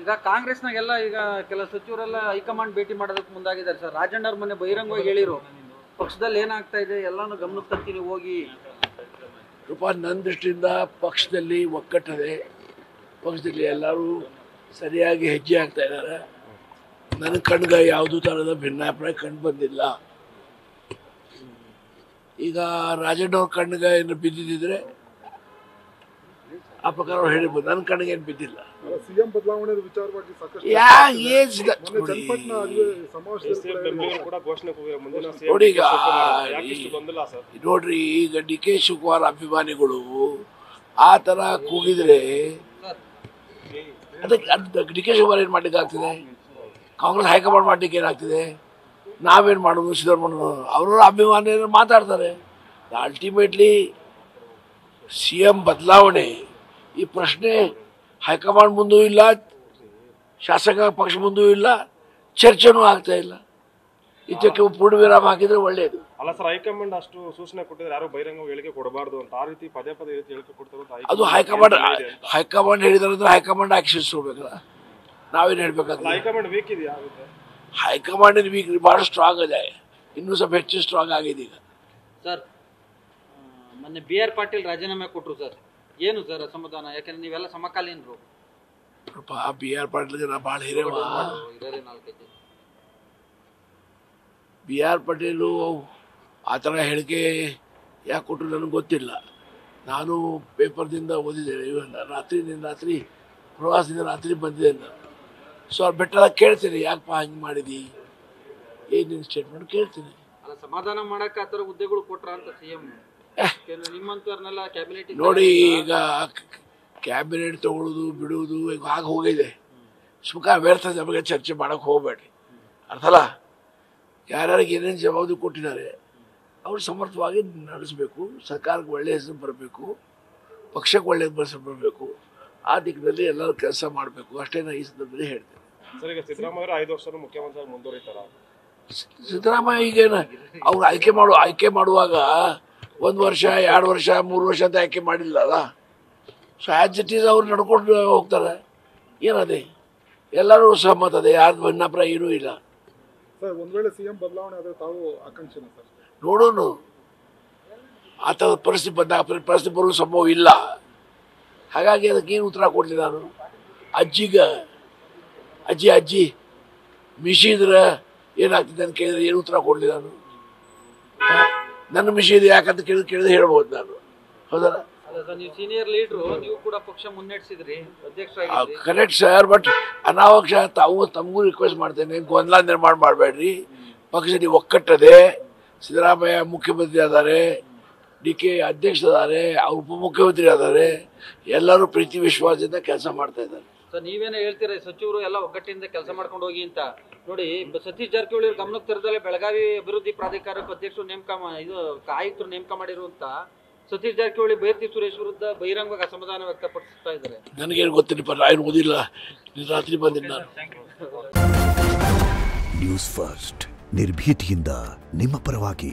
ಈಗ ಕಾಂಗ್ರೆಸ್ನಾಗೆಲ್ಲ ಈಗ ಕೆಲ ಸಚಿವರೆಲ್ಲ ಹೈಕಮಾಂಡ್ ಭೇಟಿ ಮಾಡೋದಕ್ಕೆ ಮುಂದಾಗಿದ್ದಾರೆ ಸರ್. ರಾಜಣ್ಣವ್ರ ಮೊನ್ನೆ ಬಹಿರಂಗವಾಗಿ ಹೇಳಿರು, ಪಕ್ಷದಲ್ಲಿ ಏನಾಗ್ತಾ ಇದೆ ಎಲ್ಲಾನು ಗಮನಕ್ಕೆ ತರ್ತೀನಿ ಹೋಗಿ. ನನ್ನ ದೃಷ್ಟಿಯಿಂದ ಪಕ್ಷದಲ್ಲಿ ಒಕ್ಕಟ್ಟಿದೆ, ಪಕ್ಷದಲ್ಲಿ ಎಲ್ಲರೂ ಸರಿಯಾಗಿ ಹೆಜ್ಜೆ ಆಗ್ತಾ ಇದ್ದಾರೆ. ನನ್ನ ಕಣ್ಗೆ ಯಾವುದೂ ಥರದ ಭಿನ್ನಾಭಿಪ್ರಾಯ ಕಂಡು ಬಂದಿಲ್ಲ. ಈಗ ರಾಜಣ್ಣವ್ರ ಕಣ್ಣಿಗೆ ಏನು ಬಿದ್ದಿದ್ದರೆ ಆ ಪ್ರಕಾರ ಅವ್ರು ಹೇಳಿರ್ಬೋದು. ನನ್ನ ಕಣ್ಣಿಗೆ ಏನು ಬಿದ್ದಿಲ್ಲ. ಸಿಎಂ ಬದಲಾವಣೆ ವಿಚಾರವಾಗಿ ಸಾಕಷ್ಟು ನೋಡ್ರಿ, ಈಗ ಡಿ ಕೆ ಶಿವಕುಮಾರ್ ಅಭಿಮಾನಿಗಳು ಆ ತರ ಕೂಗಿದ್ರೆ ಅದಕ್ಕೆ ಡಿ ಕೆ ಶಿವಕುಮಾರ್ ಏನ್ ಮಾಡ್ಲಿಕ್ಕೆ ಆಗ್ತಿದೆ? ಕಾಂಗ್ರೆಸ್ ಹೈಕಮಾಂಡ್ ಮಾಡ್ಲಿಕ್ಕೆ ಏನಾಗ್ತಿದೆ? ನಾವೇನ್ ಮಾಡೋದು? ಸಿದ್ದರಾಮಯ್ಯ ಅವರ ಅಭಿಮಾನಿಗಳು ಮಾತಾಡ್ತಾರೆ. ಅಲ್ಟಿಮೇಟ್ಲಿ ಸಿಎಂ ಬದಲಾವಣೆ ಈ ಪ್ರಶ್ನೆ ಹೈಕಮಾಂಡ್ ಮುಂದೂ ಇಲ್ಲ, ಶಾಸಕ ಪಕ್ಷ ಮುಂದೂ ಇಲ್ಲ, ಚರ್ಚೆನೂ ಆಗ್ತಾ ಇಲ್ಲ. ಇದಕ್ಕೆ ಪೂರ್ಣ ವಿರಾಮ ಹಾಕಿದ್ರೆ ಒಳ್ಳೆಯದು. ಅಲ್ಲ ಸರ್, ಹೈಕಮಾಂಡ್ ಅಷ್ಟು ಸೂಚನೆ ಕೊಟ್ಟಿದ್ರೆ ಯಾರು ಬಹಿರಂಗ ಹೇಳಿಕೆ ಕೊಡಬಾರ್ದು ಅಂತ, ಆ ರೀತಿ ಪದೇ ಪದೇ ಹೇಳಿಕೆ ಕೊಡ್ತಾರೆ. ಅದು ಹೈಕಮಾಂಡ್ ಹೇಳಿದ್ರೆ ಹೈಕಮಾಂಡ್ ಆಕ್ಷನ್ ತಗೋಬೇಕಲ್ಲ, ನಾವೇನು ಹೇಳ್ಬೇಕಾಗ್ತದೆ? ಹೈಕಮಾಂಡ್ ವೀಕ್ ಇದೆಯಾ? ಹೈಕಮಾಂಡ್ ವೀಕ್ ಬಹಳ ಸ್ಟ್ರಾಂಗ್ ಇದೆ, ಇನ್ನೂ ಸ್ವಲ್ಪ ಹೆಚ್ಚು ಸ್ಟ್ರಾಂಗ್ ಆಗಿದೆ ಈಗ. ಸರ್, ಮೊನ್ನೆ BR ಪಾಟೀಲ್ ರಾಜೀನಾಮೆ ಕೊಟ್ಟರು ಸರ್, ಏನು ಸರ್ ಅಸಮಾಧಾನ? ಯಾಕಂದ್ರೆ ನೀವೆಲ್ಲ ಸಮಕಾಲೀನರು. BR ಪಾಟೀಲ್ಗೆ ನಾ ಭಾಳ ಹಿರೇವ. BR ಪಾಟೀಲು ಆ ಥರ ಹೇಳಿಕೆ ಯಾಕೆ ಕೊಟ್ಟರು ನನಗೆ ಗೊತ್ತಿಲ್ಲ. ನಾನು ಪೇಪರ್ದಿಂದ ಓದಿದ್ದೇನೆ, ರಾತ್ರಿ ಪ್ರವಾಸದಿಂದ ರಾತ್ರಿ ಬಂದಿದ್ದೆ ನಾನು. ಸೊ ಅವ್ರು ಬೆಟ್ಟದಾಗ ಕೇಳ್ತೀನಿ, ಯಾಕಪ್ಪ ಹಂಗೆ ಮಾಡಿದಿ, ಏನೇನು ಸ್ಟೇಟ್ಮೆಂಟ್ ಕೇಳ್ತೀನಿ. ಅಲ್ಲ, ಸಮಾಧಾನ ಮಾಡಕ್ಕೆ ಆ ಥರ ಹುದ್ದೆಗಳು ಕೊಟ್ರ ಅಂತ ಸಿಎಂ ನಿಮ್ಮಂತವ್ರನ್ನೆಲ್ಲ ಕ್ಯಾಬಿನೆಟ್ ನೋಡಿ. ಈಗ ಕ್ಯಾಬಿನೆಟ್ ತಗೊಳ್ಳೋದು ಬಿಡುವುದು ಈಗ ಆಗ ಹೋಗಿದೆ. ಸುಖ ವ್ಯರ್ಥದ ಬಗ್ಗೆ ಚರ್ಚೆ ಮಾಡೋಕ್ಕೆ ಹೋಗಬೇಡಿ, ಅರ್ಥಲ್ಲ? ಯಾರ್ಯಾರಿಗೆ ಏನೇನು ಜವಾಬ್ದಾರಿ ಕೊಟ್ಟಿದ್ದಾರೆ ಅವರು ಸಮರ್ಥವಾಗಿ ನಡೆಸಬೇಕು. ಸರ್ಕಾರಕ್ಕೆ ಒಳ್ಳೆಯ ಹೆಸರು ಬರಬೇಕು, ಪಕ್ಷಕ್ಕೆ ಒಳ್ಳೆಯ ಹೆಸರು ಬರಬೇಕು. ಆ ದಿಕ್ಕಿನಲ್ಲಿ ಎಲ್ಲರೂ ಕೆಲಸ ಮಾಡಬೇಕು, ಅಷ್ಟೇ ನಾನು ಈ ಸಂದರ್ಭದಲ್ಲಿ ಹೇಳ್ತೇನೆ. ಸರ್, ಈಗ ಸಿದ್ದರಾಮಯ್ಯ 5 ವರ್ಷ ಮುಖ್ಯಮಂತ್ರಿ ಮುಂದುವರಿತಾರ? ಸಿದ್ದರಾಮಯ್ಯ ಈಗೇನು ಅವ್ರು ಆಯ್ಕೆ ಮಾಡುವಾಗ 1 ವರ್ಷ 2 ವರ್ಷ 3 ವರ್ಷ ಅಂತ ಆಯ್ಕೆ ಮಾಡಿಲ್ಲ ಅಲ್ಲ. ಸೊ ಆ್ಯಸ್ ಇಟ್ ಈಸ್ ಅವ್ರು ನಡ್ಕೊಂಡು ಹೋಗ್ತಾರೆ. ಏನದೆ, ಎಲ್ಲರೂ ಸಹಮತ ಅದೇ, ಯಾರ್ದು ಭಿನ್ನಾಭಿಪ್ರಾಯ ಏನೂ ಇಲ್ಲ. ಸರ್, ಒಂದ್ ವೇಳೆ ಸಿಎಂ ಬದಲಾವಣೆ ಆದರೆ ತಾವು ಆಕಾಂಕ್ಷೆನ ಸರ್? ನೋಡೋಣ, ಆ ಥರದ ಪರಿಸ್ಥಿತಿ ಬರುವ ಸಂಭವ ಇಲ್ಲ. ಹಾಗಾಗಿ ಅದಕ್ಕೆ ಏನು ಉತ್ತರ ಕೊಡ್ತೀನಿ ನಾನು? ಅಜ್ಜಿ ಮಿಷಿದ್ರೆ ಏನಾಗ್ತಿದೆ ಅಂತ ಕೇಳಿದ್ರೆ ಏನು ಉತ್ತರ ಕೊಡಲಿ ನಾನು? ನನ್ನ ಮಿಷಿ ಇದೆ ಯಾಕಂತ ಕೇಳಿದ್ರೆ ಹೇಳ್ಬೋದು ನಾನು, ಹೌದಲ್ಲ? ನೀವು ಸೀನಿಯರ್ ಲೀಡ್ರು, ನೀವು ಕೂಡ ಪಕ್ಷ ಮುನ್ನಡೆಸಿದ್ರಿ, ಅಧ್ಯಕ್ಷರಾಗಿದ್ರಿ. ಕರೆಕ್ಟ್ ಸರ್, ಬಟ್ ಅನಾವಶ್ಯ ತಮಗೂ ರಿಕ್ವೆಸ್ಟ್ ಮಾಡ್ತೇನೆ, ಗೊಂದಲ ನಿರ್ಮಾಣ ಮಾಡಬೇಡ್ರಿ. ಪಕ್ಷದಲ್ಲಿ ಒಕ್ಕಟ್ಟದೆ, ಸಿದ್ದರಾಮಯ್ಯ ಮುಖ್ಯಮಂತ್ರಿ ಆದಾರೆ, DK ಅಧ್ಯಕ್ಷರಿದ್ದಾರೆ, ಅವ್ರು ಉಪಮುಖ್ಯಮಂತ್ರಿ ಆದಾರೆ, ಎಲ್ಲರೂ ಪ್ರೀತಿ ವಿಶ್ವಾಸದಿಂದ ಕೆಲಸ ಮಾಡ್ತಾ ಇದ್ದಾರೆ. ಸರ್, ನೀವೇನೋ ಹೇಳ್ತೀರ ಸಚಿವರು ಎಲ್ಲ ಒಗ್ಗಟ್ಟಿಂದ ಕೆಲಸ ಮಾಡ್ಕೊಂಡು ಹೋಗಿ ಅಂತ. ನೋಡಿ, ಸತೀಶ್ ಜಾರಕಿಹೊಳಿ ಗಮನಕ್ಕೆ ತರದಲ್ಲೇ ಬೆಳಗಾವಿ ಅಭಿವೃದ್ಧಿ ಪ್ರಾಧಿಕಾರಕ್ಕೆ ಅಧ್ಯಕ್ಷರು ಆಯುಕ್ತರು ನೇಮಕ ಮಾಡಿರುವಂತ ಸತೀಶ್ ಜಾರಕಿಹೊಳಿ ಬೈರ್ತಿ ಸುರೇಶ್ ವಿರುದ್ಧ ಬಹಿರಂಗವಾಗಿ ಅಸಮಾಧಾನ ವ್ಯಕ್ತಪಡಿಸ್ತಾ ಇದ್ದಾರೆ. ನನಗೇನು ಗೊತ್ತಿಲ್ಲ, ನಾನು ಓದಿಲ್ಲ, ರಾತ್ರಿ ಬಂದಿಲ್ಲ ನಾನು. ನ್ಯೂಸ್ ಫಸ್ಟ್, ನಿರ್ಭೀತಿಯಿಂದ ನಿಮ್ಮ ಪರವಾಗಿ.